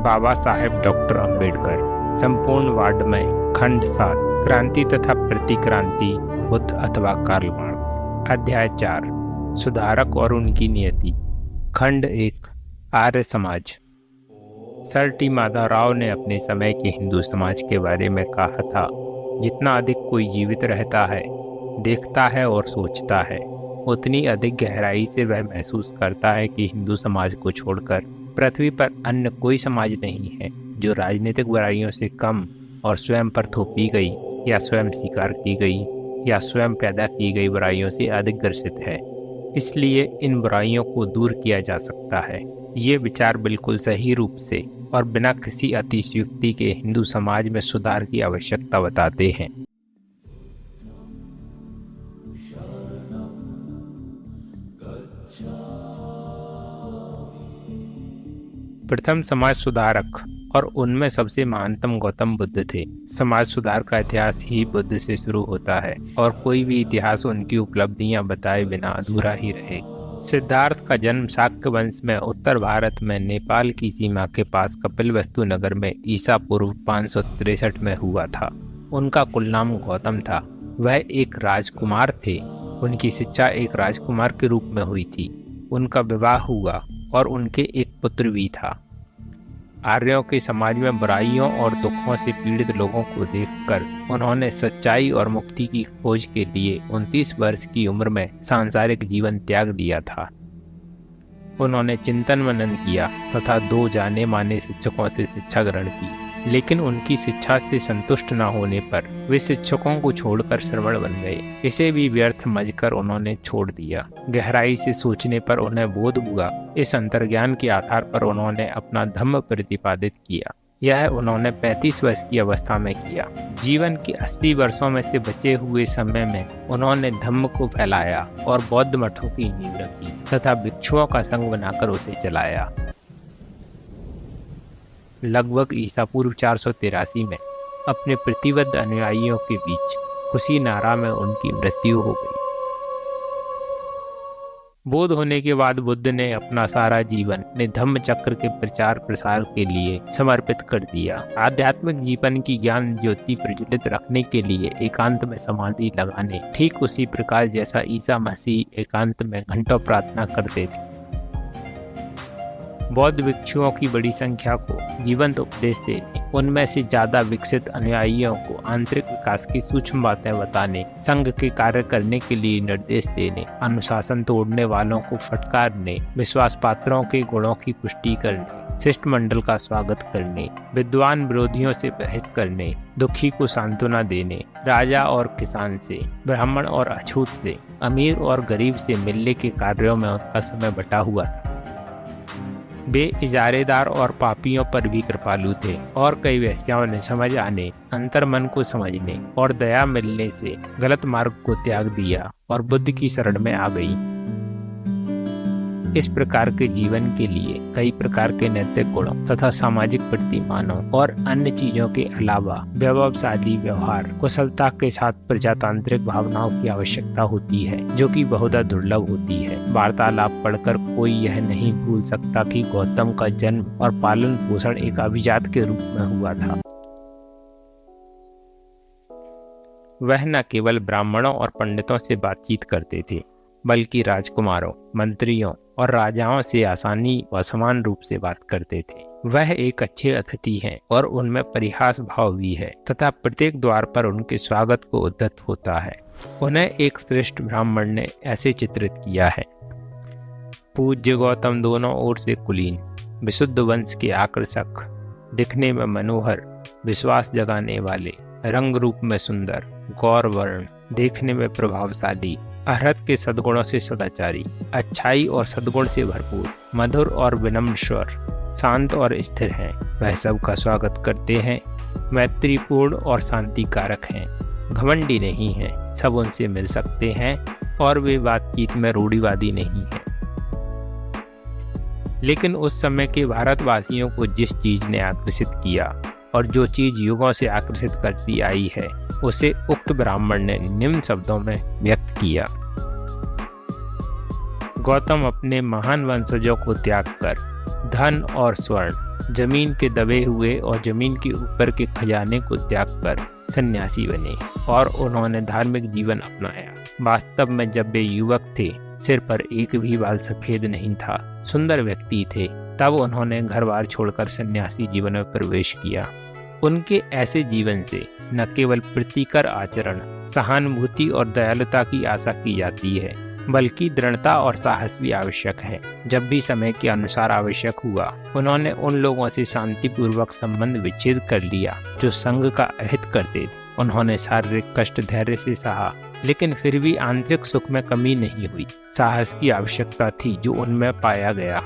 Baba Saheb doctor Ambedkar. संपूर्ण ward में खंड 7 क्रांति तथा प्रतिक्रांति बुद्ध अथवा कार्ल मार्क्स। अध्याय 4 सुधारक और उनकी नियति। खंड 1 आर्य समाज। सर टी माधवराव ने अपने समय के हिंदू समाज के बारे में कहा था, जितना अधिक कोई जीवित रहता है, देखता है और सोचता है, उतनी अधिक गहराई से वह महसूस करता है कि हिंदू समाज को छोड़कर पृथ्वी पर अन्य कोई समाज नहीं है जो राजनीतिक बुराइयों से कम और स्वयं पर थोपी गई या स्वयं स्वीकार की गई या स्वयं पैदा की गई बुराइयों से अधिक ग्रसित है। इसलिए इन बुराइयों को दूर किया जा सकता है। ये विचार बिल्कुल सही रूप से और बिना किसी अतिशयोक्ति के हिंदू समाज में सुधार की आवश्यकता बताते हैं। प्रथम समाज सुधारक और उनमें सबसे महानतम गौतम बुद्ध थे। समाज सुधार का इतिहास ही बुद्ध से शुरू होता है और कोई भी इतिहास उनकी उपलब्धियां बताए बिना अधूरा ही रहे। सिद्धार्थ का जन्म शाक्य वंश में उत्तर भारत में नेपाल की सीमा के पास कपिलवस्तु नगर में ईसा पूर्व 563 में हुआ था। उनका कुल नाम गौतम था। वह एक राजकुमार थे। उनकी शिक्षा एक राजकुमार के रूप में हुई थी। उनका विवाह हुआ और उनके एक पुत्र भी था। आर्यों के समाज में बुराइयों और दुखों से पीड़ित लोगों को देखकर उन्होंने सच्चाई और मुक्ति की खोज के लिए 29 वर्ष की उम्र में सांसारिक जीवन त्याग दिया था। उन्होंने चिंतन मनन किया तथा 2 जाने माने शिक्षकों से शिक्षा ग्रहण की, लेकिन उनकी शिक्षा से संतुष्ट न होने पर वे शिक्षकों को छोड़कर श्रमण बन गए। इसे भी व्यर्थ समझकर उन्होंने छोड़ दिया। गहराई से सोचने पर उन्हें बोध हुआ। इस अंतर्ज्ञान के आधार पर उन्होंने अपना धम्म प्रतिपादित किया। यह उन्होंने 35 वर्ष की अवस्था में किया। जीवन के 80 वर्षों में से बचे हुए समय में उन्होंने धम्म को फैलाया और बौद्ध मठों की नींव रखी तथा भिक्षुओं का संग बनाकर उसे चलाया। लगभग ईसा पूर्व 483 में अपने प्रतिबद्ध अनुयायियों के बीच कुशीनारा में उनकी मृत्यु हो गई। बोध होने के बाद बुद्ध ने अपना सारा जीवन ने धम्म चक्र के प्रचार प्रसार के लिए समर्पित कर दिया। आध्यात्मिक जीवन की ज्ञान ज्योति प्रज्वलित रखने के लिए एकांत में समाधि लगाने, ठीक उसी प्रकार जैसा ईसा मसीह एकांत में घंटों प्रार्थना करते थे। बौद्ध भिक्षुओं की बड़ी संख्या को जीवंत उपदेश देने, उनमें से ज्यादा विकसित अनुयायियों को आंतरिक विकास की सूक्ष्म बातें बताने, संघ के कार्य करने के लिए निर्देश देने, अनुशासन तोड़ने वालों को फटकारने, विश्वास पात्रों के गुणों की पुष्टि करने, शिष्टमंडल का स्वागत करने, विद्वान विरोधियों से बहस करने, दुखी को सांत्वना देने, राजा और किसान से, ब्राह्मण और अछूत से, अमीर और गरीब से मिलने के कार्यों में उनका समय बटा हुआ था। वे इजारेदार और पापियों पर भी कृपालु थे और कई वेश्याओं ने समझ आने, अंतर्मन को समझने और दया मिलने से गलत मार्ग को त्याग दिया और बुद्ध की शरण में आ गई। इस प्रकार के जीवन के लिए कई प्रकार के नैतिक गुणों तथा सामाजिक प्रतिमानों और अन्य चीजों के अलावा वैभवशाली व्यवहार, कुशलता के साथ प्रजातांत्रिक भावनाओं की आवश्यकता होती है, जो कि बहुत दुर्लभ होती है। वार्तालाप पढ़कर कोई यह नहीं भूल सकता कि गौतम का जन्म और पालन पोषण एक अभिजात के रूप में हुआ था। वह न केवल ब्राह्मणों और पंडितों से बातचीत करते थे, बल्कि राजकुमारों, मंत्रियों और राजाओं से आसानी व समान रूप से बात करते थे। वह एक अच्छे अतिथि हैं और उनमें परिहास भाव भी है तथा प्रत्येक द्वार पर उनके स्वागत को उद्धत होता है। उन्हें एक श्रेष्ठ ब्राह्मण ने ऐसे चित्रित किया है। पूज्य गौतम दोनों ओर से कुलीन, विशुद्ध वंश के आकर्षक, दिखने में मनोहर, विश्वास जगाने वाले, रंग रूप में सुंदर, गौर वर्ण, देखने में प्रभावशाली, अरहत के सद्गुणों से सदाचारी, अच्छाई और सद्गुण से भरपूर, मधुर और विनम्र स्वर, शांत और स्थिर हैं। वह सबका स्वागत करते हैं, मैत्रीपूर्ण और शांति कारक हैं, घमंडी नहीं हैं, सब उनसे मिल सकते हैं और वे बातचीत में रूढ़िवादी नहीं हैं। लेकिन उस समय के भारतवासियों को जिस चीज ने आकर्षित किया और जो चीज युगों से आकर्षित करती आई है, उसे उक्त ब्राह्मण ने निम्न शब्दों में व्यक्त किया। गौतम अपने महान वंशजों को त्याग कर धन और स्वर्ण, जमीन के दबे हुए और जमीन के ऊपर के खजाने को त्याग कर सन्यासी बने और उन्होंने धार्मिक जीवन अपनाया। वास्तव में जब वे युवक थे, सिर पर एक भी बाल सफेद नहीं था, सुंदर व्यक्ति थे, तब उन्होंने घर बार छोड़कर सन्यासी जीवन में प्रवेश किया। उनके ऐसे जीवन से न केवल प्रीतिकर आचरण, सहानुभूति और दयालुता की आशा की जाती है, बल्कि दृढ़ता और साहस भी आवश्यक है। जब भी समय के अनुसार आवश्यक हुआ, उन्होंने उन लोगों से शांतिपूर्वक संबंध विच्छेद कर लिया जो संघ का अहित करते थे। उन्होंने शारीरिक कष्ट धैर्य से सहा, लेकिन फिर भी आंतरिक सुख में कमी नहीं हुई। साहस की आवश्यकता थी जो उनमें पाया गया।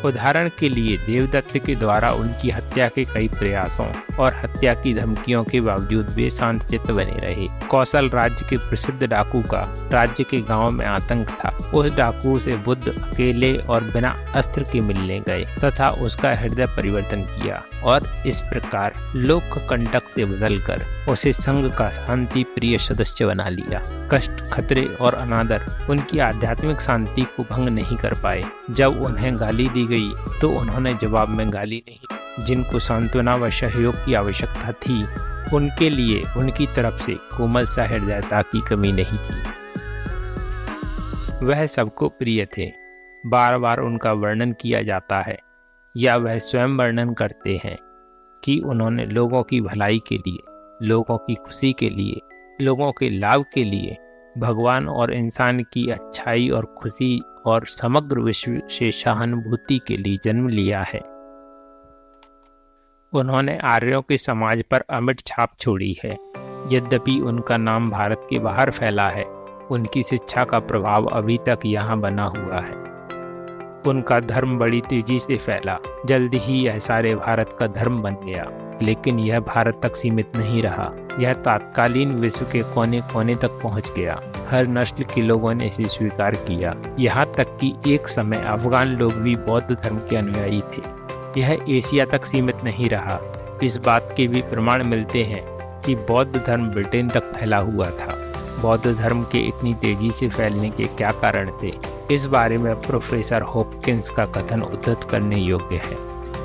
उदाहरण के लिए देवदत्त के द्वारा उनकी हत्या के कई प्रयासों और हत्या की धमकियों के बावजूद वे शांतचित्त बने रहे। कौशल राज्य के प्रसिद्ध डाकू का राज्य के गांव में आतंक था। उस डाकू से बुद्ध अकेले और बिना अस्त्र के मिलने गए तथा उसका हृदय परिवर्तन किया और इस प्रकार लोक कंटक से बदलकर उसे संघ का शांति प्रिय सदस्य बना लिया। कष्ट, खतरे और अनादर उनकी आध्यात्मिक शांति को भंग नहीं कर पाए। जब उन्हें गाली दी गई तो उन्होंने जवाब में गाली नहीं। जिनको सांत्वना व सहयोग की आवश्यकता थी, उनके लिए उनकी तरफ से कोमल सा हृदयता की कमी नहीं थी। वह सबको प्रिय थे। बार बार उनका वर्णन किया जाता है या वह स्वयं वर्णन करते हैं कि उन्होंने लोगों की भलाई के लिए, लोगों की खुशी के लिए, लोगों के लाभ के लिए, भगवान और इंसान की अच्छाई और खुशी और समग्र विश्व से सहानुभूति के लिए जन्म लिया है। उन्होंने आर्यों के समाज पर अमिट छाप छोड़ी है। यद्यपि उनका नाम भारत के बाहर फैला है, उनकी शिक्षा का प्रभाव अभी तक यहाँ बना हुआ है। उनका धर्म बड़ी तेजी से फैला। जल्द ही यह सारे भारत का धर्म बन गया, लेकिन यह भारत तक सीमित नहीं रहा। यह तत्कालीन विश्व के कोने कोने तक पहुंच गया। हर नस्ल के लोगों ने इसे स्वीकार किया। यहाँ तक कि एक समय अफगान लोग भी बौद्ध धर्म के अनुयायी थे। यह एशिया तक सीमित नहीं रहा। इस बात के भी प्रमाण मिलते हैं कि बौद्ध धर्म ब्रिटेन तक फैला हुआ था। बौद्ध धर्म के इतनी तेजी से फैलने के क्या कारण थे, इस बारे में प्रोफेसर हॉपकिंस का कथन उद्धृत करने योग्य है।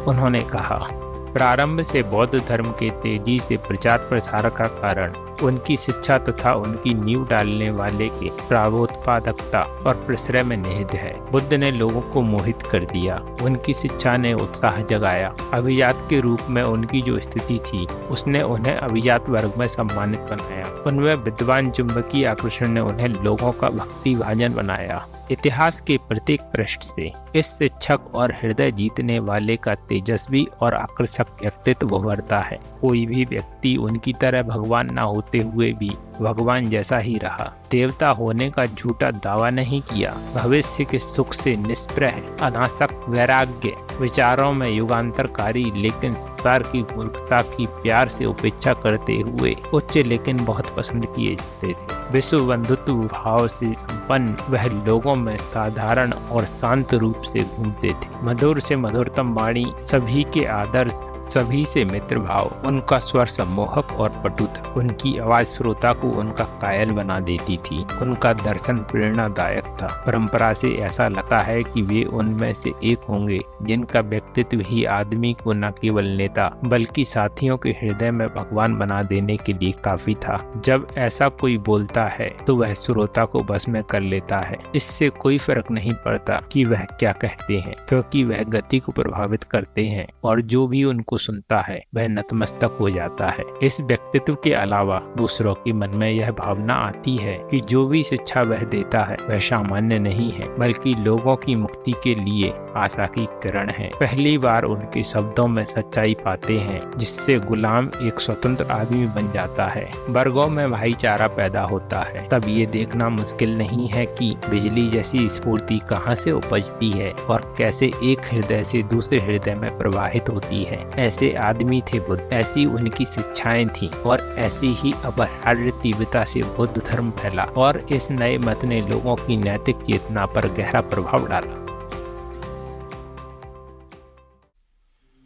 उन्होंने कहा, प्रारंभ से बौद्ध धर्म के तेजी से प्रचार प्रसार का कारण उनकी शिक्षा तथा उनकी नींव डालने वाले के प्रावोत्पादकता और परिश्रम में निहित है। बुद्ध ने लोगों को मोहित कर दिया। उनकी शिक्षा ने उत्साह जगाया। अभिजात के रूप में उनकी जो स्थिति थी, उसने उन्हें अभिजात वर्ग में सम्मानित बनाया। उनमें विद्वान चुंबकीय आकर्षण ने उन्हें लोगों का भक्ति भाजन बनाया। इतिहास के प्रत्येक पृष्ठ से इस शिक्षक और हृदय जीतने वाले का तेजस्वी और आकर्षक व्यक्तित्व उभरता है। कोई भी व्यक्ति उनकी तरह भगवान न होते हुए भी भगवान जैसा ही रहा। देवता होने का झूठा दावा नहीं किया। भविष्य के सुख से निष्प्रह, अनासक्त, वैराग्य, विचारों में युगांतरकारी लेकिन संसार की मूर्खता की प्यार से उपेक्षा करते हुए उच्च लेकिन बहुत पसंद किए जाते थे। विश्व बंधुत्व भाव से संपन्न वह लोगों में साधारण और शांत रूप से घूमते थे। मधुर से मधुरतम वाणी, सभी के आदर्श, सभी से मित्र भाव। उनका स्वर सम्मोहक और पटु था। उनकी आवाज श्रोता को उनका कायल बना देती थी। उनका दर्शन प्रेरणादायक था। परंपरा से ऐसा लगता है कि वे उनमें से एक होंगे जिनका व्यक्तित्व ही आदमी को न केवल नेता बल्कि साथियों के हृदय में भगवान बना देने के लिए काफी था। जब ऐसा कोई बोलता है तो वह श्रोता को बस में कर लेता है। इससे कोई फर्क नहीं पड़ता कि वह क्या कहते हैं, क्योंकि वह गति को प्रभावित करते हैं और जो भी उनको सुनता है वह नतमस्तक हो जाता है। इस व्यक्तित्व के अलावा दूसरों के मन में यह भावना आती है कि जो भी शिक्षा वह देता है वह सामान्य नहीं है, बल्कि लोगों की मुक्ति के लिए आशा की किरण है। पहली बार उनके शब्दों में सच्चाई पाते हैं, जिससे गुलाम एक स्वतंत्र आदमी बन जाता है। वर्गों में भाईचारा पैदा होता है। तब ये देखना मुश्किल नहीं है कि बिजली जैसी स्फूर्ति कहाँ से उपजती है और कैसे एक हृदय से दूसरे हृदय में प्रवाहित होती है। ऐसे आदमी थे बुद्ध, ऐसी उनकी शिक्षाएं थी और ऐसी ही अपरिहार्य तीव्रता से बुद्ध धर्म फैला और इस नए मत ने लोगों की नैतिक चेतना पर गहरा प्रभाव डाला।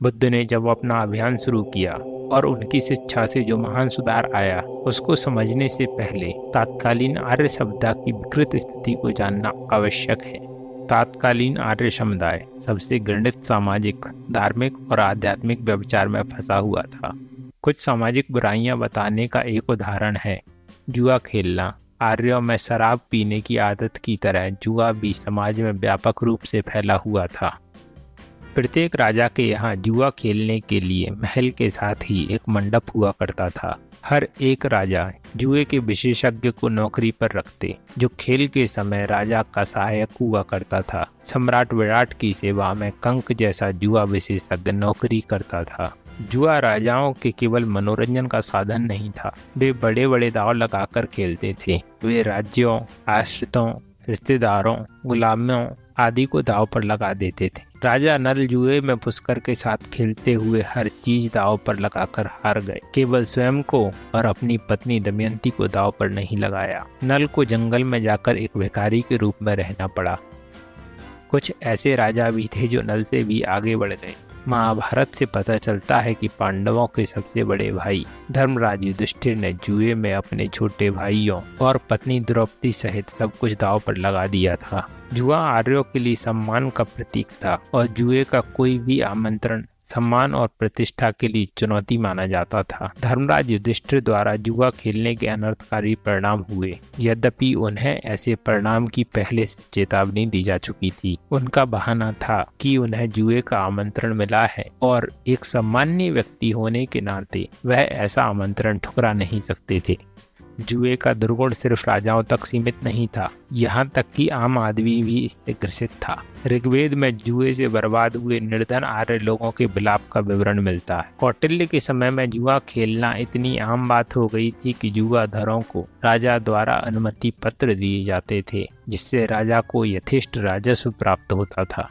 बुद्ध ने जब अपना अभियान शुरू किया और उनकी शिक्षा से जो महान सुधार आया, उसको समझने से पहले तत्कालीन आर्य सभ्यता की विकृत स्थिति को जानना आवश्यक है। तात्कालीन आर्य समुदाय सबसे घृणित सामाजिक, धार्मिक और आध्यात्मिक व्यभिचार में फंसा हुआ था। कुछ सामाजिक बुराइयां बताने का एक उदाहरण है जुआ खेलना। आर्यों में शराब पीने की आदत की तरह जुआ भी समाज में व्यापक रूप से फैला हुआ था। प्रत्येक राजा के यहाँ जुआ खेलने के लिए महल के साथ ही एक मंडप हुआ करता था। हर एक राजा जुए के विशेषज्ञ को नौकरी पर रखते, जो खेल के समय राजा का सहायक हुआ करता था। सम्राट विराट की सेवा में कंक जैसा जुआ विशेषज्ञ नौकरी करता था। जुआ राजाओं के केवल मनोरंजन का साधन नहीं था, वे बड़े बड़े दांव लगाकर खेलते थे। वे राज्यों, आश्रितों, रिश्तेदारों, गुलामों आदि को दांव पर लगा देते थे। राजा नल जुए में पुष्कर के साथ खेलते हुए हर चीज दांव पर लगाकर हार गए। केवल स्वयं को और अपनी पत्नी दमयंती को दांव पर नहीं लगाया। नल को जंगल में जाकर एक भिखारी के रूप में रहना पड़ा। कुछ ऐसे राजा भी थे जो नल से भी आगे बढ़ गए। महाभारत से पता चलता है कि पांडवों के सबसे बड़े भाई धर्मराज युधिष्ठिर ने जुए में अपने छोटे भाइयों और पत्नी द्रौपदी सहित सब कुछ दांव पर लगा दिया था। जुआ आर्यों के लिए सम्मान का प्रतीक था और जुए का कोई भी आमंत्रण सम्मान और प्रतिष्ठा के लिए चुनौती माना जाता था। धर्मराज युधिष्ठिर द्वारा जुआ खेलने के अनर्थकारी परिणाम हुए, यद्यपि उन्हें ऐसे परिणाम की पहले से चेतावनी दी जा चुकी थी। उनका बहाना था कि उन्हें जुए का आमंत्रण मिला है और एक सामान्य व्यक्ति होने के नाते वह ऐसा आमंत्रण ठुकरा नहीं सकते थे। जुए का दुर्गुण सिर्फ राजाओं तक सीमित नहीं था, यहाँ तक कि आम आदमी भी इससे ग्रसित था। ऋग्वेद में जुए से बर्बाद हुए निर्धन आर्य लोगों के विलाप का विवरण मिलता है। कौटिल्य के समय में जुआ खेलना इतनी आम बात हो गई थी कि जुआधरों को राजा द्वारा अनुमति पत्र दिए जाते थे, जिससे राजा को यथेष्ट राजस्व प्राप्त होता था।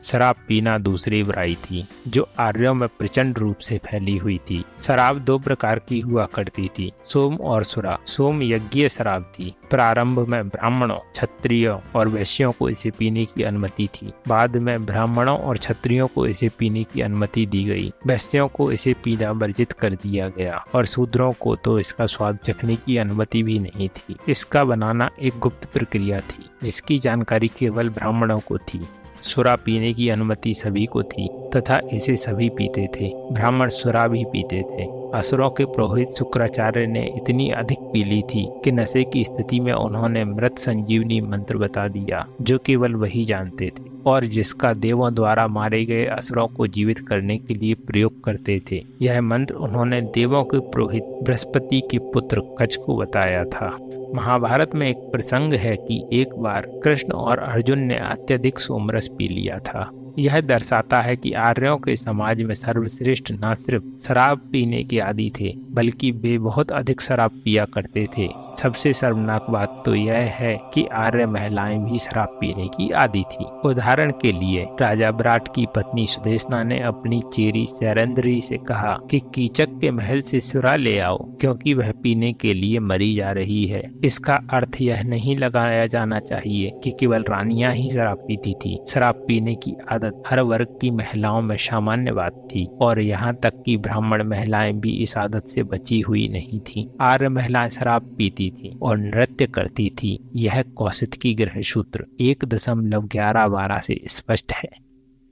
शराब पीना दूसरी बुराई थी जो आर्यों में प्रचंड रूप से फैली हुई थी। शराब दो प्रकार की हुआ करती थी, सोम और सुरा। सोम यज्ञीय शराब थी। प्रारंभ में ब्राह्मणों, क्षत्रियों और वैश्यों को इसे पीने की अनुमति थी। बाद में ब्राह्मणों और क्षत्रियों को इसे पीने की अनुमति दी गई। वैश्यों को इसे पीना वर्जित कर दिया गया और शूद्रों को तो इसका स्वाद चखने की अनुमति भी नहीं थी। इसका बनाना एक गुप्त प्रक्रिया थी जिसकी जानकारी केवल ब्राह्मणों को थी। सुरा पीने की अनुमति सभी को थी तथा इसे सभी पीते थे। ब्राह्मण सुरा भी पीते थे। असुरों के पुरोहित शुक्राचार्य ने इतनी अधिक पी ली थी कि नशे की स्थिति में उन्होंने मृत संजीवनी मंत्र बता दिया, जो केवल वही जानते थे और जिसका देवों द्वारा मारे गए असुरों को जीवित करने के लिए प्रयोग करते थे। यह मंत्र उन्होंने देवों के पुरोहित बृहस्पति के पुत्र कच को बताया था। महाभारत में एक प्रसंग है कि एक बार कृष्ण और अर्जुन ने अत्यधिक सोमरस पी लिया था। यह दर्शाता है कि आर्यों के समाज में सर्वश्रेष्ठ न सिर्फ शराब पीने के आदी थे, बल्कि वे बहुत अधिक शराब पिया करते थे। सबसे शर्मनाक बात तो यह है कि आर्य महिलाएं भी शराब पीने की आदी थी। उदाहरण के लिए राजा विराट की पत्नी सुदेशना ने अपनी चेरी शैरेंद्री से कहा कि कीचक के महल से सुरा ले आओ, क्योंकि वह पीने के लिए मरी जा रही है। इसका अर्थ यह नहीं लगाया जाना चाहिए कि केवल रानियां ही शराब पीती थी। शराब पीने की आदत हर वर्ग की महिलाओं में सामान्य बात थी और यहाँ तक कि ब्राह्मण महिलाएं भी इस आदत से बची हुई नहीं थीं। आर्य महिलाएं शराब पीती थीं और नृत्य करती थीं। यह कौशिकी ग्रह सूत्र 1.1112 से स्पष्ट है,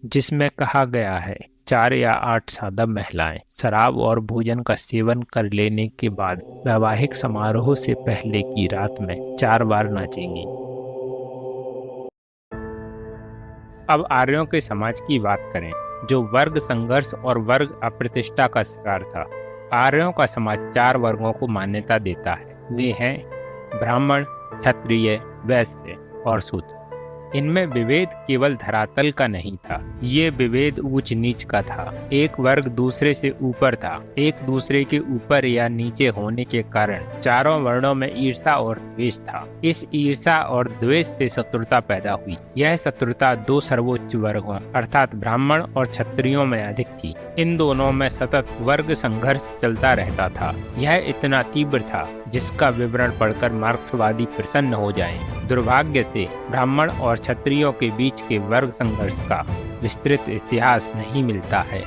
जिसमें कहा गया है 4 या 8 साधव महिलाएं शराब और भोजन का सेवन कर लेने के बाद वैवाहिक समारोह से पहले की रात में 4 बार नाचेंगी। अब आर्यों के समाज की बात करें, जो वर्ग संघर्ष और वर्ग अप्रतिष्ठा का शिकार था। आर्यों का समाज 4 वर्गों को मान्यता देता है। वे हैं ब्राह्मण, क्षत्रिय, वैश्य और शूद्र। इनमें विभेद केवल धरातल का नहीं था, ये विभेद ऊंच नीच का था। एक वर्ग दूसरे से ऊपर था। एक दूसरे के ऊपर या नीचे होने के कारण चारों वर्णों में ईर्ष्या और द्वेष था। इस ईर्ष्या और द्वेष से शत्रुता पैदा हुई। यह शत्रुता 2 सर्वोच्च वर्गों अर्थात ब्राह्मण और क्षत्रियों में अधिक थी। इन दोनों में सतत वर्ग संघर्ष चलता रहता था। यह इतना तीव्र था जिसका विवरण पढ़कर मार्क्सवादी प्रसन्न हो जाएं। दुर्भाग्य से ब्राह्मण और क्षत्रियों के बीच के वर्ग संघर्ष का विस्तृत इतिहास नहीं मिलता है।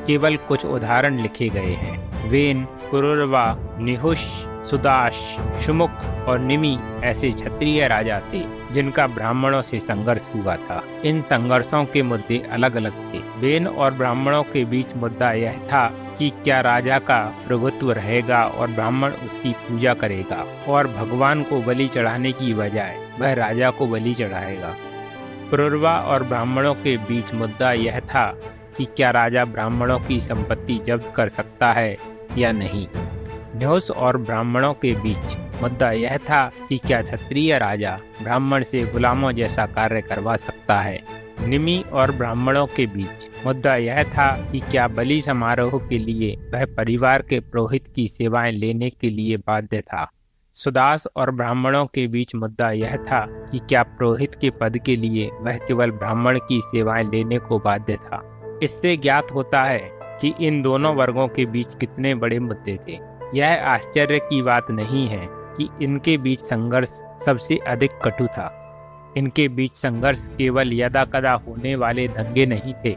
केवल कुछ उदाहरण लिखे गए हैं। वेन, पुरुरवा, निहुष, सुदाश, शुमुख और निमि ऐसे क्षत्रिय राजा थे जिनका ब्राह्मणों से संघर्ष हुआ था। इन संघर्षों के मुद्दे अलग अलग थे। वेन और ब्राह्मणों के बीच मुद्दा यह था कि क्या राजा का प्रभुत्व रहेगा और ब्राह्मण उसकी पूजा करेगा, और भगवान को बलि चढ़ाने की बजाय वह राजा को बलि चढ़ाएगा। पुरुरवा और ब्राह्मणों के बीच मुद्दा यह था कि क्या राजा ब्राह्मणों की संपत्ति जब्त कर सकता है या नहीं। न्योस और ब्राह्मणों के बीच मुद्दा यह था कि क्या क्षत्रिय राजा ब्राह्मण से गुलामों जैसा कार्य करवा सकता है। निमि और ब्राह्मणों के बीच मुद्दा यह था कि क्या बलि समारोह के लिए वह परिवार के पुरोहित की सेवाएं लेने के लिए बाध्य था। सुदास और ब्राह्मणों के बीच मुद्दा यह था कि क्या पुरोहित के पद के लिए वह केवल ब्राह्मण की सेवाएं लेने को बाध्य था। इससे ज्ञात होता है कि इन दोनों वर्गों के बीच कितने बड़े मुद्दे थे। यह आश्चर्य की बात नहीं है कि इनके बीच संघर्ष सबसे अधिक कटु था। इनके बीच संघर्ष केवल यदा कदा होने वाले दंगे नहीं थे,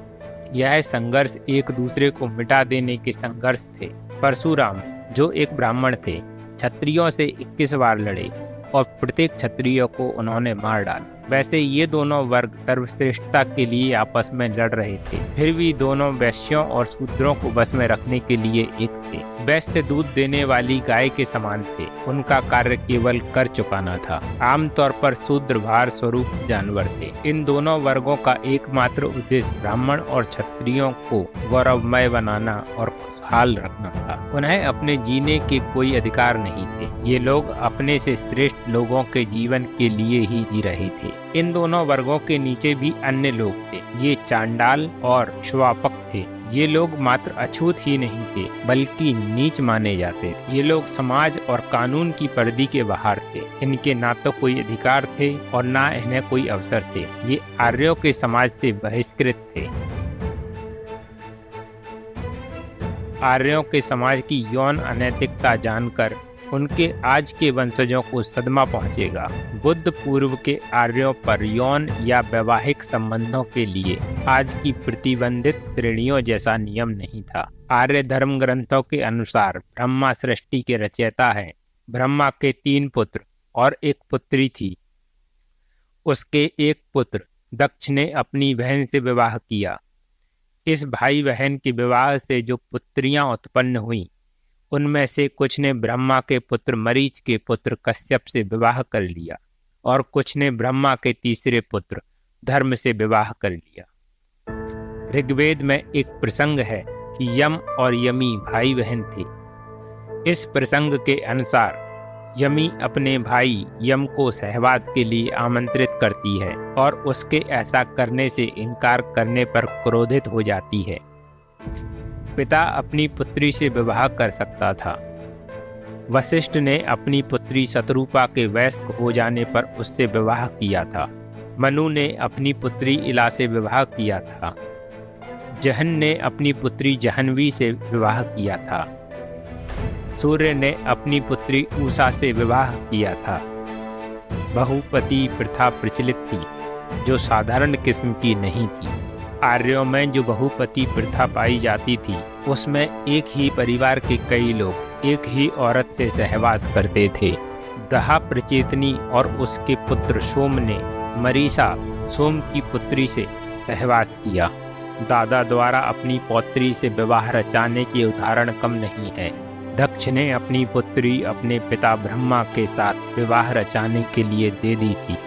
यह संघर्ष एक दूसरे को मिटा देने के संघर्ष थे। परशुराम, जो एक ब्राह्मण थे, क्षत्रियों से 21 बार लड़े और प्रत्येक क्षत्रिय को उन्होंने मार डाला। वैसे ये दोनों वर्ग सर्वश्रेष्ठता के लिए आपस में लड़ रहे थे, फिर भी दोनों वैश्यों और शूद्रों को बस में रखने के लिए एक थे। वैश्य दूध देने वाली गाय के समान थे, उनका कार्य केवल कर चुकाना था। आमतौर पर शूद्र भार स्वरूप जानवर थे। इन दोनों वर्गों का एकमात्र उद्देश्य ब्राह्मण और क्षत्रियों को गौरवमय बनाना और खुशहाल रखना था। उन्हें अपने जीने के कोई अधिकार नहीं थे। ये लोग अपने से श्रेष्ठ लोगों के जीवन के लिए ही जी रहे थे। इन दोनों वर्गों के नीचे भी अन्य लोग थे। ये चांडाल और श्वापक थे। ये लोग मात्र अछूत ही नहीं थे, बल्कि नीच माने जाते थे। ये लोग समाज और कानून की परिधि के बाहर थे। इनके ना तो कोई अधिकार थे और ना इन्हें कोई अवसर थे। ये आर्यों के समाज से बहिष्कृत थे। आर्यों के समाज की यौन अनैतिकता जानकर उनके आज के वंशजों को सदमा पहुंचेगा। बुद्ध पूर्व के आर्यों पर यौन या वैवाहिक संबंधों के लिए आज की प्रतिबंधित श्रेणियों जैसा नियम नहीं था। आर्य धर्म ग्रंथों के अनुसार ब्रह्मा सृष्टि के रचयिता हैं। ब्रह्मा के 3 पुत्र और 1 पुत्री थी। उसके एक पुत्र दक्ष ने अपनी बहन से विवाह किया। इस भाई बहन के विवाह से जो पुत्रियां उत्पन्न हुईं, उनमें से कुछ ने ब्रह्मा के पुत्र मरीच के पुत्र कश्यप से विवाह कर लिया और कुछ ने ब्रह्मा के तीसरे पुत्र धर्म से विवाह कर लिया। ऋग्वेद में एक प्रसंग है कि यम और यमी भाई बहन थे। इस प्रसंग के अनुसार यमी अपने भाई यम को सहवास के लिए आमंत्रित करती है और उसके ऐसा करने से इनकार करने पर क्रोधित हो जाती है। पिता अपनी पुत्री से विवाह कर सकता था। वशिष्ठ ने अपनी पुत्री शत्रुपा के वयस्क हो जाने पर उससे विवाह किया था। मनु ने अपनी पुत्री इला से विवाह किया था। जहन ने अपनी पुत्री जहन्वी से विवाह किया था। सूर्य ने अपनी पुत्री उषा से विवाह किया था। बहुपति प्रथा प्रचलित थी, जो साधारण किस्म की नहीं थी। आर्यों में जो बहुपति प्रथा पाई जाती थी, उसमें एक ही परिवार के कई लोग एक ही औरत से सहवास करते थे। दहा प्रचेतनी और उसके पुत्र सोम ने मरीसा सोम की पुत्री से सहवास किया। दादा द्वारा अपनी पौत्री से विवाह रचाने के उदाहरण कम नहीं है। दक्ष ने अपनी पुत्री अपने पिता ब्रह्मा के साथ विवाह रचाने के लिए दे दी थी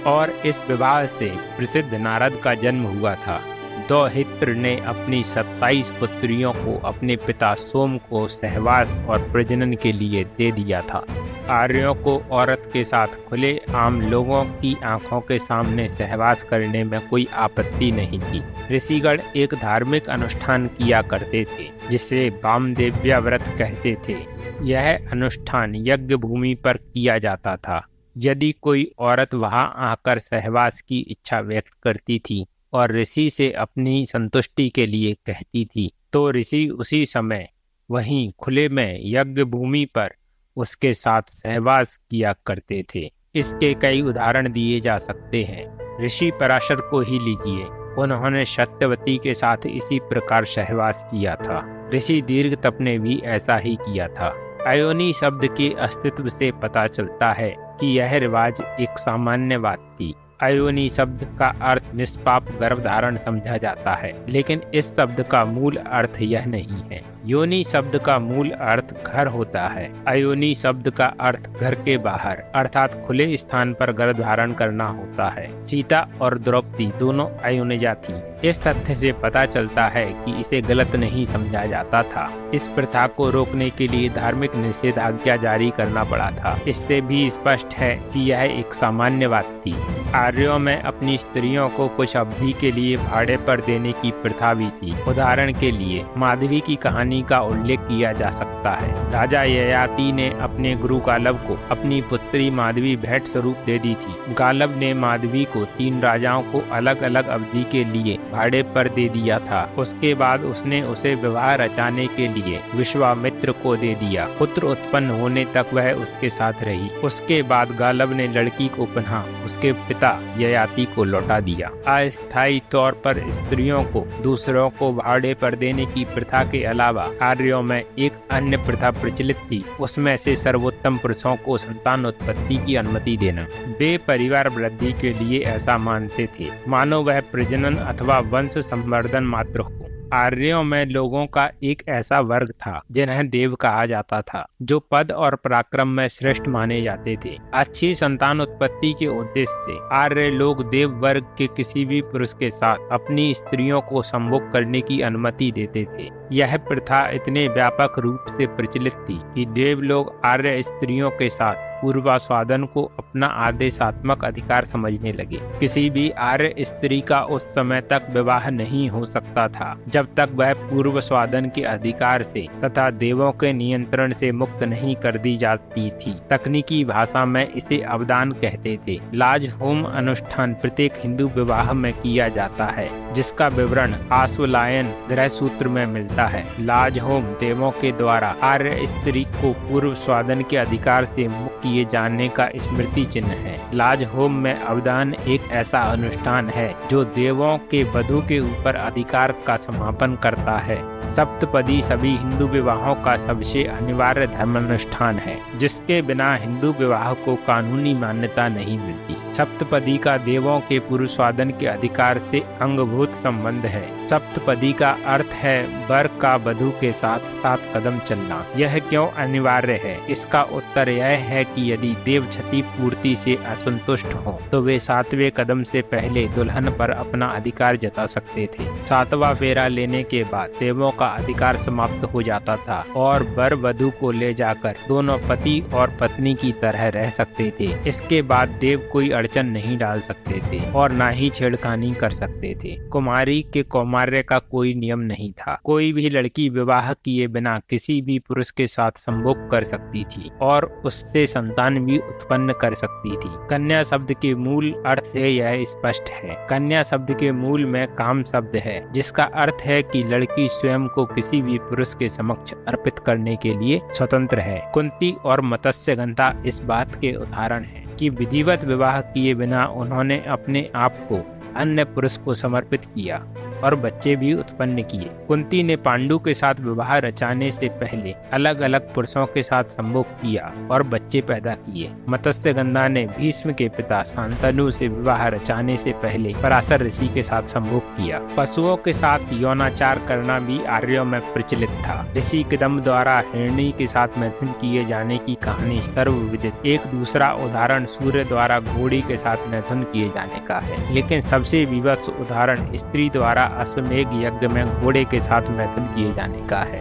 और इस विवाह से प्रसिद्ध नारद का जन्म हुआ था। दौहित्र ने अपनी 27 पुत्रियों को अपने पिता सोम को सहवास और प्रजनन के लिए दे दिया था। आर्यों को औरत के साथ खुले आम लोगों की आंखों के सामने सहवास करने में कोई आपत्ति नहीं थी। ऋषिगण एक धार्मिक अनुष्ठान किया करते थे, जिसे वामदेव्या व्रत कहते थे। यह अनुष्ठान यज्ञ भूमि पर किया जाता था। यदि कोई औरत वहां आकर सहवास की इच्छा व्यक्त करती थी और ऋषि से अपनी संतुष्टि के लिए कहती थी, तो ऋषि उसी समय वहीं खुले में यज्ञ भूमि पर उसके साथ सहवास किया करते थे। इसके कई उदाहरण दिए जा सकते हैं। ऋषि पराशर को ही लीजिए, उन्होंने सत्यवती के साथ इसी प्रकार सहवास किया था। ऋषि दीर्घतप ने भी ऐसा ही किया था। अयोनि शब्द के अस्तित्व से पता चलता है कि यह रिवाज एक सामान्य बात थी। अयोनि शब्द का अर्थ निष्पाप गर्भधारण समझा जाता है, लेकिन इस शब्द का मूल अर्थ यह नहीं है। योनि शब्द का मूल अर्थ घर होता है। अयोनि शब्द का अर्थ घर के बाहर अर्थात खुले स्थान पर गर्भ धारण करना होता है। सीता और द्रौपदी दोनों अयोनिजा थीं। इस तथ्य से पता चलता है कि इसे गलत नहीं समझा जाता था। इस प्रथा को रोकने के लिए धार्मिक निषेधाज्ञा जारी करना पड़ा था। इससे भी स्पष्ट है कि यह एक सामान्य बात थी। आर्यों में अपनी स्त्रियों को कुछ अवधि के लिए भाड़े पर देने की प्रथा भी थी। उदाहरण के लिए माधवी की कहानी का उल्लेख किया जा सकता है। राजा ययाति ने अपने गुरु गालब को अपनी पुत्री माधवी भेंट स्वरूप दे दी थी। गालब ने माधवी को 3 राजाओं को अलग अलग अवधि के लिए भाड़े पर दे दिया था। उसके बाद उसने उसे विवाह रचाने के लिए विश्वामित्र को दे दिया। पुत्र उत्पन्न होने तक वह उसके साथ रही। उसके बाद गालब ने लड़की को पुनः उसके पिता ययाति को लौटा दिया। अस्थायी तौर पर स्त्रियों को दूसरों को भाड़े पर देने की प्रथा के अलावा आर्यों में एक अन्य प्रथा प्रचलित थी। उसमें से सर्वोत्तम पुरुषों को संतान उत्पत्ति की अनुमति देना। वे परिवार वृद्धि के लिए ऐसा मानते थे, मानो वह प्रजनन अथवा वंश संवर्धन मात्र हो। आर्यों में लोगों का एक ऐसा वर्ग था जिन्हें देव कहा जाता था, जो पद और पराक्रम में श्रेष्ठ माने जाते थे। अच्छी संतान उत्पत्ति के उद्देश्य से आर्य लोग देव वर्ग के किसी भी पुरुष के साथ अपनी स्त्रियों को संभोग करने की अनुमति देते थे। यह प्रथा इतने व्यापक रूप से प्रचलित थी कि देव लोग आर्य स्त्रियों के साथ पूर्वास्वादन को अपना आदेशात्मक अधिकार समझने लगे। किसी भी आर्य स्त्री का उस समय तक विवाह नहीं हो सकता था जब तक वह पूर्वस्वादन के अधिकार से तथा देवों के नियंत्रण से मुक्त नहीं कर दी जाती थी। तकनीकी भाषा में इसे अवदान कहते थे। लाज होम अनुष्ठान प्रत्येक हिंदू विवाह में किया जाता है, जिसका विवरण आश्वलायन ग्रह सूत्र में मिलता है। लाज होम देवों के द्वारा आर्य स्त्री को पूर्व स्वादन के अधिकार से मुक्त किए जाने का स्मृति चिन्ह है। लाज होम में अवदान एक ऐसा अनुष्ठान है जो देवों के वधु के ऊपर अधिकार का समापन करता है। सप्तपदी सभी हिंदू विवाहों का सबसे अनिवार्य धर्मानुष्ठान है, जिसके बिना हिंदू विवाह को कानूनी मान्यता नहीं मिलती। सप्तपदी का देवों के पूर्व स्वादन के अधिकार से अंगभूत संबंध है। सप्तपदी का अर्थ है वर का वधु के साथ 7 कदम चलना। यह क्यों अनिवार्य है? इसका उत्तर यह है कि यदि देव क्षति पूर्ति से असंतुष्ट हो तो वे 7वें कदम से पहले दुल्हन पर अपना अधिकार जता सकते थे। 7वां फेरा लेने के बाद देवों का अधिकार समाप्त हो जाता था और वर वधु को ले जाकर दोनों पति और पत्नी की तरह रह सकते थे। इसके बाद देव कोई अड़चन नहीं डाल सकते थे और न ही छेड़खानी कर सकते थे। कुमारी के कौमार्य का कोई नियम नहीं था। कोई भी लड़की विवाह किए बिना किसी भी पुरुष के साथ संभोग कर सकती थी और उससे संतान भी उत्पन्न कर सकती थी। कन्या शब्द के मूल अर्थ से यह स्पष्ट है। कन्या शब्द के मूल में काम शब्द है, जिसका अर्थ है कि लड़की स्वयं को किसी भी पुरुष के समक्ष अर्पित करने के लिए स्वतंत्र है। कुंती और मत्स्यगंधा इस बात के उदाहरण हैं कि विधिवत विवाह किए बिना उन्होंने अपने आप को अन्य पुरुष को समर्पित किया और बच्चे भी उत्पन्न किए। कुंती ने पांडु के साथ विवाह रचाने से पहले अलग अलग पुरुषों के साथ संभोग किया और बच्चे पैदा किए। मत्स्यगंधा ने भीष्म के पिता शांतनु से विवाह रचाने से पहले पराशर ऋषि के साथ संभोग किया। पशुओं के साथ यौनाचार करना भी आर्यों में प्रचलित था। ऋषि कदम द्वारा हिरणी के साथ मैथुन किए जाने की कहानी सर्वविदित। एक दूसरा उदाहरण सूर्य द्वारा घोड़ी के साथ मैथुन किए जाने का है, लेकिन सबसे विवत्स उदाहरण स्त्री द्वारा अश्वमेघ यज्ञ में घोड़े के साथ मैथुन किए जाने का है।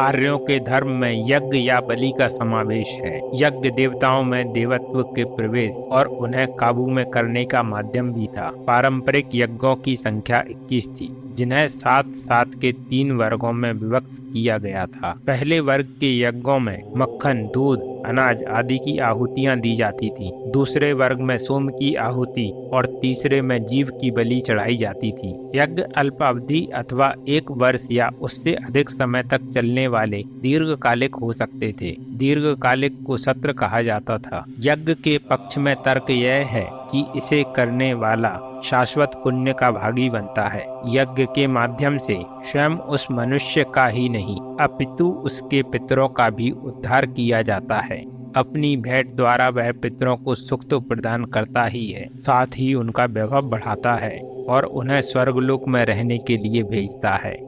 आर्यों के धर्म में यज्ञ या बलि का समावेश है। यज्ञ देवताओं में देवत्व के प्रवेश और उन्हें काबू में करने का माध्यम भी था। पारंपरिक यज्ञों की संख्या 21 थी, जिन्हें 7-7 के 3 वर्गों में विभक्त किया गया था। पहले वर्ग के यज्ञों में मक्खन, दूध, अनाज आदि की आहुतियां दी जाती थी। दूसरे वर्ग में सोम की आहुति और तीसरे में जीव की बलि चढ़ाई जाती थी। यज्ञ अल्पावधि अथवा 1 वर्ष या उससे अधिक समय तक चलने वाले दीर्घकालिक हो सकते थे। दीर्घकालिक को सत्र कहा जाता था। यज्ञ के पक्ष में तर्क यह है कि इसे करने वाला शाश्वत पुण्य का भागी बनता है। यज्ञ के माध्यम से स्वयं उस मनुष्य का ही नहीं अपितु उसके पितरों का भी उद्धार किया जाता है। अपनी भेंट द्वारा वह पितरों को सुख तो प्रदान करता ही है, साथ ही उनका वैभव बढ़ाता है और उन्हें स्वर्गलोक में रहने के लिए भेजता है।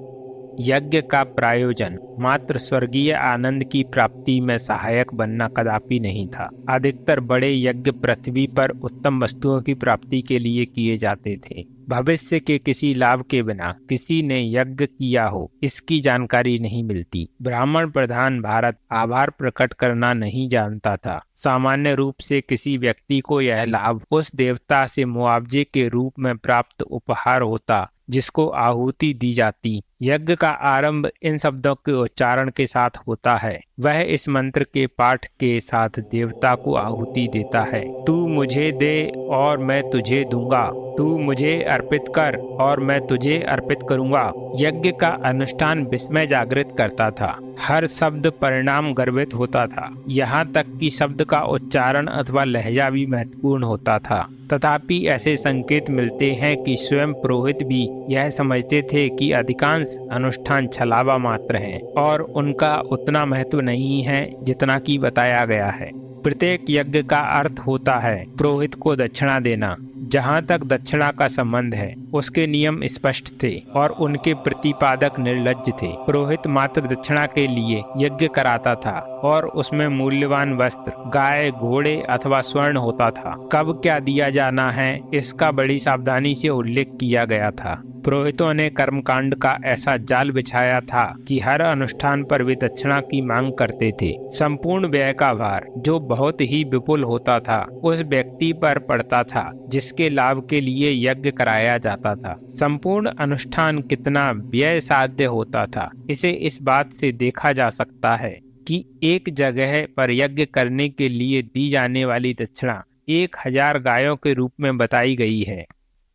यज्ञ का प्रायोजन मात्र स्वर्गीय आनंद की प्राप्ति में सहायक बनना कदापि नहीं था। अधिकतर बड़े यज्ञ पृथ्वी पर उत्तम वस्तुओं की प्राप्ति के लिए किए जाते थे। भविष्य के किसी लाभ के बिना किसी ने यज्ञ किया हो इसकी जानकारी नहीं मिलती। ब्राह्मण प्रधान भारत आभार प्रकट करना नहीं जानता था। सामान्य रूप से किसी व्यक्ति को यह लाभ उस देवता से मुआवजे के रूप में प्राप्त उपहार होता जिसको आहुति दी जाती। यज्ञ का आरंभ इन शब्दों के उच्चारण के साथ होता है। वह इस मंत्र के पाठ के साथ देवता को आहुति देता है। तू मुझे दे और मैं तुझे दूंगा, तू मुझे अर्पित कर और मैं तुझे अर्पित करूंगा। यज्ञ का अनुष्ठान विस्मय जागृत करता था। हर शब्द परिणाम गर्भित होता था। यहाँ तक कि शब्द का उच्चारण अथवा लहजा भी महत्वपूर्ण होता था। तथापि ऐसे संकेत मिलते हैं कि स्वयं पुरोहित भी यह समझते थे कि अधिकांश अनुष्ठान छलावा मात्र हैं और उनका उतना महत्व नहीं है जितना कि बताया गया है। प्रत्येक यज्ञ का अर्थ होता है पुरोहित को दक्षिणा देना। जहाँ तक दक्षिणा का संबंध है उसके नियम स्पष्ट थे और उनके प्रतिपादक निर्लज्ज थे। पुरोहित मात्र दक्षिणा के लिए यज्ञ कराता था और उसमें मूल्यवान वस्त्र, गाय, घोड़े अथवा स्वर्ण होता था। कब क्या दिया जाना है इसका बड़ी सावधानी से उल्लेख किया गया था। पुरोहितों ने कर्मकांड का ऐसा जाल बिछाया था कि हर अनुष्ठान पर वे दक्षिणा की मांग करते थे। संपूर्ण व्यय का भार, जो बहुत ही विपुल होता था, उस व्यक्ति पर पड़ता था जिसके लाभ के लिए यज्ञ कराया जाता था। संपूर्ण अनुष्ठान कितना व्यय साध्य होता था इसे इस बात से देखा जा सकता है कि एक जगह पर यज्ञ करने के लिए दी जाने वाली दक्षिणा 1000 गायों के रूप में बताई गई है।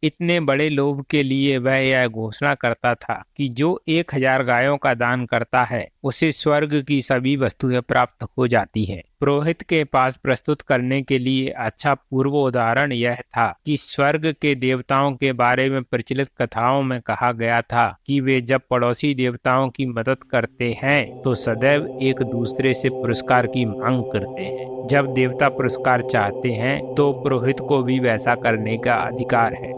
इतने बड़े लोभ के लिए वह यह घोषणा करता था कि जो 1000 गायों का दान करता है उसे स्वर्ग की सभी वस्तुएं प्राप्त हो जाती हैं। पुरोहित के पास प्रस्तुत करने के लिए अच्छा पूर्व उदाहरण यह था कि स्वर्ग के देवताओं के बारे में प्रचलित कथाओं में कहा गया था कि वे जब पड़ोसी देवताओं की मदद करते हैं तो सदैव एक दूसरे से पुरस्कार की मांग करते हैं। जब देवता पुरस्कार चाहते हैं तो पुरोहित को भी वैसा करने का अधिकार है।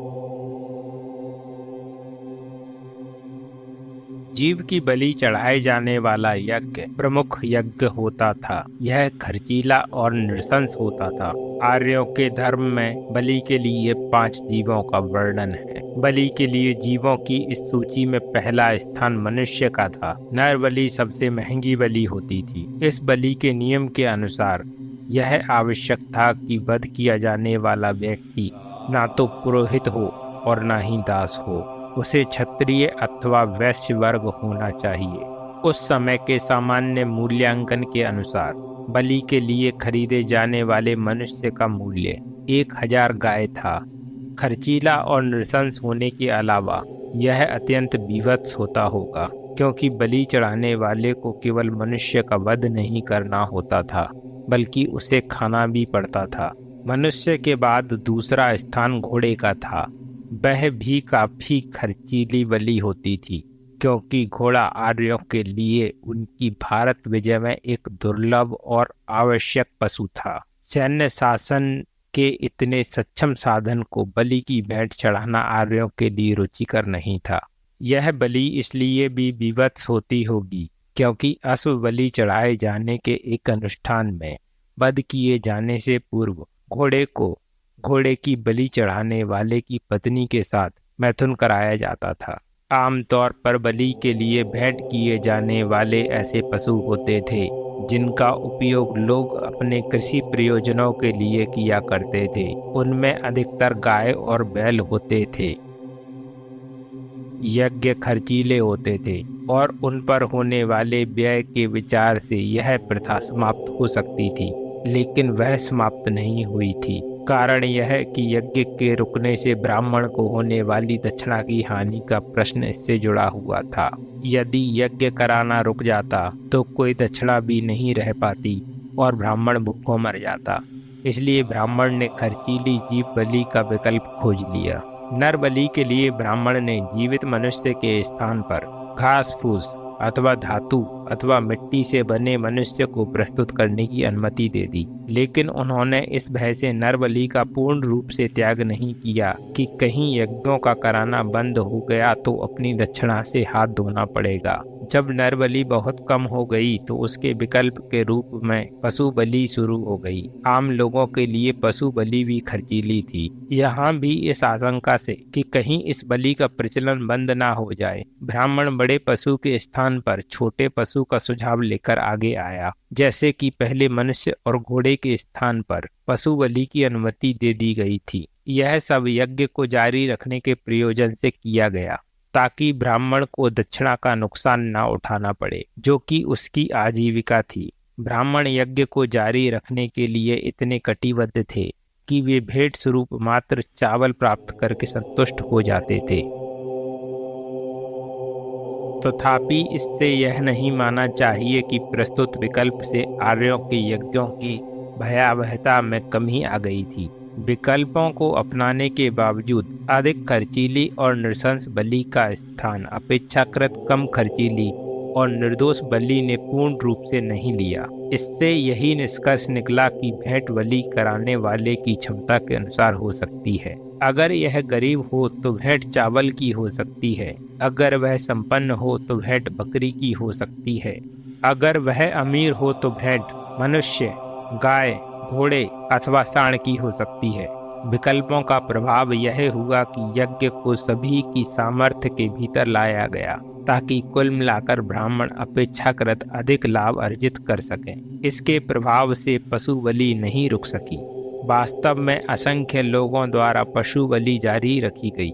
जीव की बलि चढ़ाए जाने वाला यज्ञ प्रमुख यज्ञ होता था। यह खर्चीला और नृशंस होता था। आर्यों के धर्म में बलि के लिए 5 जीवों का वर्णन है। बलि के लिए जीवों की इस सूची में पहला स्थान मनुष्य का था। नर बलि सबसे महंगी बलि होती थी। इस बलि के नियम के अनुसार यह आवश्यक था कि वध किया जाने वाला व्यक्ति ना तो पुरोहित हो और ना ही दास हो। उसे क्षत्रिय अथवा वैश्य वर्ग होना चाहिए। उस समय के सामान्य मूल्यांकन के अनुसार बलि के लिए खरीदे जाने वाले मनुष्य का मूल्य 1000 गाय था। खर्चीला और नृशंस होने के अलावा यह अत्यंत बीभत्स होता होगा, क्योंकि बलि चढ़ाने वाले को केवल मनुष्य का वध नहीं करना होता था बल्कि उसे खाना भी पड़ता था। मनुष्य के बाद दूसरा स्थान घोड़े का था। वह भी काफी खर्चीली बलि होती थी, क्योंकि घोड़ा आर्यों के लिए उनकी भारत विजय में एक दुर्लभ और आवश्यक पशु था। सैन्य शासन के इतने सक्षम साधन को बलि की भेंट चढ़ाना आर्यों के लिए रुचिकर नहीं था। यह बलि इसलिए भी विवत्स होती होगी क्योंकि अश्व बलि चढ़ाए जाने के एक अनुष्ठान में वध किए जाने से पूर्व घोड़े को घोड़े की बलि चढ़ाने वाले की पत्नी के साथ मैथुन कराया जाता था। आमतौर पर बलि के लिए भेंट किए जाने वाले ऐसे पशु होते थे जिनका उपयोग लोग अपने कृषि प्रयोजनों के लिए किया करते थे। उनमें अधिकतर गाय और बैल होते थे। यज्ञ खर्चीले होते थे और उन पर होने वाले व्यय के विचार से यह प्रथा समाप्त हो सकती थी, लेकिन वह समाप्त नहीं हुई थी। कारण यह है कि यज्ञ के रुकने से ब्राह्मण को होने वाली दक्षिणा की हानि का प्रश्न इससे जुड़ा हुआ था। यदि यज्ञ कराना रुक जाता तो कोई दक्षिणा भी नहीं रह पाती और ब्राह्मण भूखों मर जाता। इसलिए ब्राह्मण ने खर्चीली जीव बलि का विकल्प खोज लिया। नर बलि के लिए ब्राह्मण ने जीवित मनुष्य के स्थान पर घास फूस अथवा धातु अथवा मिट्टी से बने मनुष्य को प्रस्तुत करने की अनुमति दे दी, लेकिन उन्होंने इस भय से नर बलि का पूर्ण रूप से त्याग नहीं किया कि कहीं यज्ञों का कराना बंद हो गया तो अपनी दक्षिणा से हाथ धोना पड़ेगा। जब नर बलि बहुत कम हो गई तो उसके विकल्प के रूप में पशु बलि शुरू हो गई। आम लोगों के लिए पशु बलि भी खर्चीली थी। यहाँ भी इस आशंका से कि कहीं इस बलि का प्रचलन बंद ना हो जाए, ब्राह्मण बड़े पशु के स्थान पर छोटे पशु का सुझाव लेकर आगे आया। जैसे कि पहले मनुष्य और घोड़े के स्थान पर पशु बलि की अनुमति दे दी गई थी। यह सब यज्ञ को जारी रखने के प्रयोजन से किया गया ताकि ब्राह्मण को दक्षिणा का नुकसान ना उठाना पड़े, जो कि उसकी आजीविका थी। ब्राह्मण यज्ञ को जारी रखने के लिए इतने कटिबद्ध थे कि वे भेंट स्वरूप मात्र चावल प्राप्त करके संतुष्ट हो जाते थे। तथापि इससे यह नहीं माना चाहिए कि प्रस्तुत विकल्प से आर्यों के यज्ञों की भयावहता में कमी आ गई थी। विकल्पों को अपनाने के बावजूद अधिक खर्चीली और नृशंस बलि का स्थान अपेक्षाकृत कम खर्चीली और निर्दोष बलि ने पूर्ण रूप से नहीं लिया। इससे यही निष्कर्ष निकला कि भेंट बलि कराने वाले की क्षमता के अनुसार हो सकती है। अगर यह गरीब हो तो भेंट चावल की हो सकती है, अगर वह संपन्न हो तो भेंट बकरी की हो सकती है, अगर वह अमीर हो तो भेंट मनुष्य, गाय, घोड़े अथवा सांड की हो सकती है। विकल्पों का प्रभाव यह हुआ कि यज्ञ को सभी की सामर्थ्य के भीतर लाया गया ताकि कुल मिलाकर ब्राह्मण अपेक्षाकृत अधिक लाभ अर्जित कर सकें। इसके प्रभाव से पशु बलि नहीं रुक सकी। वास्तव में असंख्य लोगों द्वारा पशु बलि जारी रखी गई।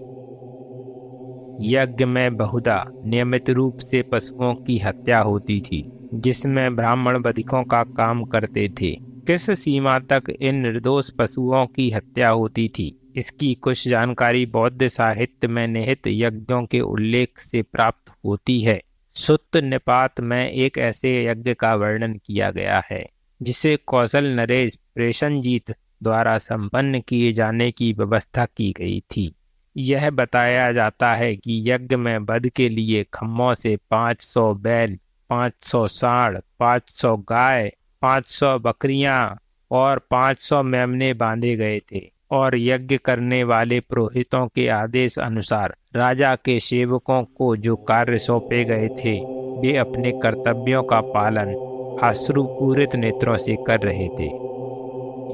यज्ञ में बहुधा नियमित रूप से पशुओं की हत्या होती थी, जिसमें ब्राह्मण बधिकों का काम करते थे। किस सीमा तक इन निर्दोष पशुओं की हत्या होती थी, इसकी कुछ जानकारी बौद्ध साहित्य में निहित यज्ञों के उल्लेख से प्राप्त होती है। सुत्त निपात में एक ऐसे यज्ञ का वर्णन किया गया है जिसे कौशल नरेश प्रेषणजीत द्वारा संपन्न किए जाने की व्यवस्था की गई थी। यह बताया जाता है कि यज्ञ में वध के लिए खम्मों से 500 बैल, 500 सांड, 500 गाय, 500 बकरियां और 500 मेमने बांधे गए थे और यज्ञ करने वाले पुरोहितों के आदेश अनुसार राजा के सेवकों को जो कार्य सौंपे गए थे वे अपने कर्तव्यों का पालन अश्रुपूरित नेत्रों से कर रहे थे।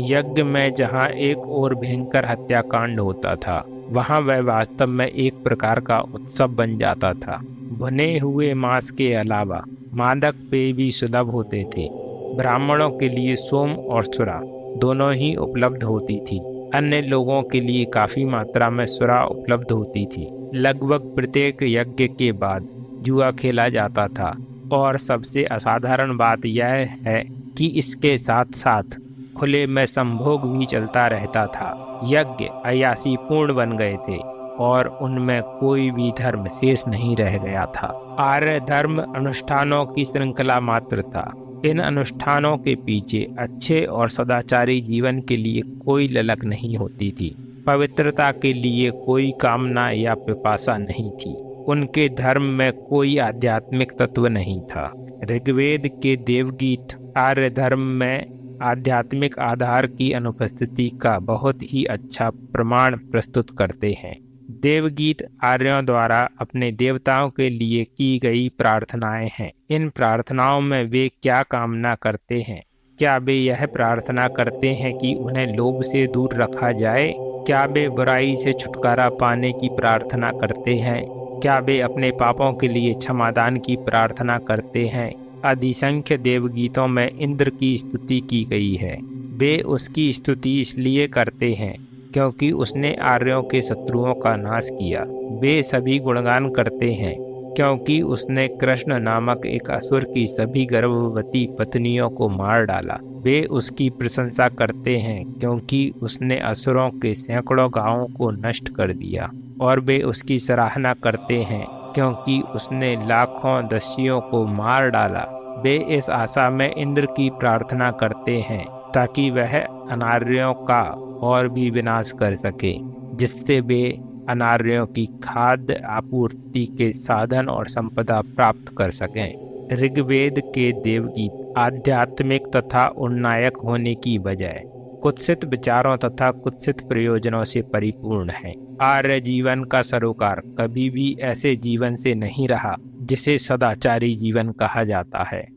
यज्ञ में जहाँ एक और भयंकर हत्याकांड होता था, वहाँ वह वास्तव में एक प्रकार का उत्सव बन जाता था। भुने हुए मांस के अलावा मादक पेय भी सुलभ होते थे। ब्राह्मणों के लिए सोम और सुरा दोनों ही उपलब्ध होती थी। अन्य लोगों के लिए काफी मात्रा में सुरा उपलब्ध होती थी। लगभग प्रत्येक यज्ञ के बाद जुआ खेला जाता था और सबसे असाधारण बात यह है कि इसके साथ साथ खुले में संभोग भी चलता रहता था। यज्ञ अयासी पूर्ण बन गए थे और उनमें कोई भी धर्म शेष नहीं रह गया था। आर्य धर्म अनुष्ठानों की श्रृंखला मात्र था। इन अनुष्ठानों के पीछे अच्छे और सदाचारी जीवन के लिए कोई ललक नहीं होती थी। पवित्रता के लिए कोई कामना या पिपासा नहीं थी। उनके धर्म में कोई आध्यात्मिक तत्व नहीं था। ऋग्वेद के देवगीत आर्य धर्म में आध्यात्मिक आधार की अनुपस्थिति का बहुत ही अच्छा प्रमाण प्रस्तुत करते हैं। देवगीत आर्यों द्वारा अपने देवताओं के लिए की गई प्रार्थनाएं हैं। इन प्रार्थनाओं में वे क्या कामना करते हैं? क्या वे यह प्रार्थना करते हैं कि उन्हें लोभ से दूर रखा जाए? क्या वे बुराई से छुटकारा पाने की प्रार्थना करते हैं? क्या वे अपने पापों के लिए क्षमादान की प्रार्थना करते हैं? अधिसंख्य देवगीतों में इंद्र की स्तुति की गई है। वे उसकी स्तुति इसलिए करते हैं क्योंकि उसने आर्यों के शत्रुओं का नाश किया। वे सभी गुणगान करते हैं क्योंकि उसने कृष्ण नामक एक असुर की सभी गर्भवती पत्नियों को मार डाला। वे उसकी प्रशंसा करते हैं क्योंकि उसने असुरों के सैकड़ों गांवों को नष्ट कर दिया। और वे उसकी सराहना करते हैं क्योंकि उसने लाखों दस्युओं को मार डाला। वे इस आशा में इंद्र की प्रार्थना करते हैं ताकि वह अनार्यों का और भी विनाश कर सके, जिससे वे अनार्यों की खाद्य आपूर्ति के साधन और संपदा प्राप्त कर सकें। ऋग्वेद के देवगीत आध्यात्मिक तथा उन्नायक होने की बजाय कुत्सित विचारों तथा कुत्सित प्रयोजनों से परिपूर्ण है। आर्य जीवन का सरोकार कभी भी ऐसे जीवन से नहीं रहा जिसे सदाचारी जीवन कहा जाता है।